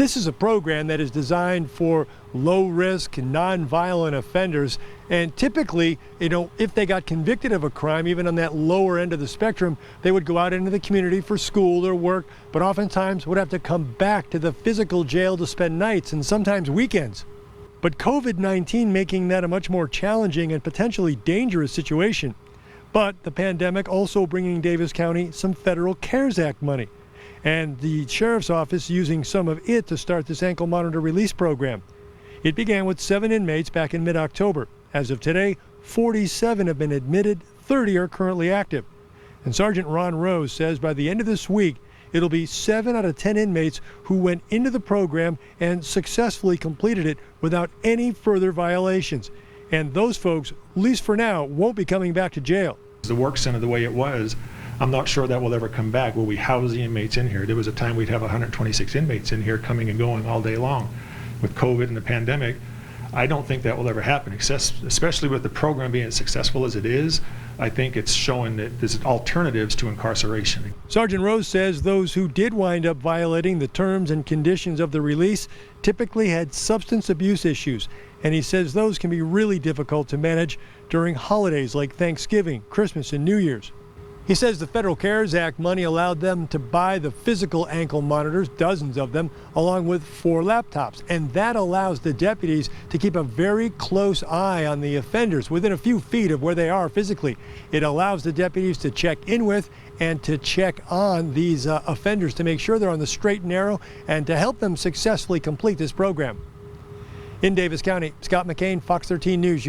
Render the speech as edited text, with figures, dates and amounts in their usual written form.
This is a program that is designed for low-risk, non-violent offenders. And typically, if they got convicted of a crime, even on that lower end of the spectrum, they would go out into the community for school or work, but oftentimes would have to come back to the physical jail to spend nights and sometimes weekends. But COVID-19 making that a much more challenging and potentially dangerous situation. But the pandemic also bringing Davis County some federal CARES Act money, and the sheriff's office using some of it to start this ankle monitor release program. It began with 7 inmates back in mid-October. As of today, 47 have been admitted, 30 are currently active. And Sergeant Ron Rose says by the end of this week, it'll be 7 out of 10 inmates who went into the program and successfully completed it without any further violations. And those folks, at least for now, won't be coming back to jail. The work center, the way it was, I'm not sure that will ever come back. Will we house the inmates in here? There was a time we'd have 126 inmates in here coming and going all day long. With COVID and the pandemic, I don't think that will ever happen, especially with the program being as successful as it is. I think it's showing that there's alternatives to incarceration. Sergeant Rose says those who did wind up violating the terms and conditions of the release typically had substance abuse issues, and he says those can be really difficult to manage during holidays like Thanksgiving, Christmas, and New Year's. He says the federal CARES Act money allowed them to buy the physical ankle monitors, dozens of them, along with 4 laptops. And that allows the deputies to keep a very close eye on the offenders within a few feet of where they are physically. It allows the deputies to check in with and to check on these offenders to make sure they're on the straight and narrow and to help them successfully complete this program. In Davis County, Scott McCain, Fox 13 News.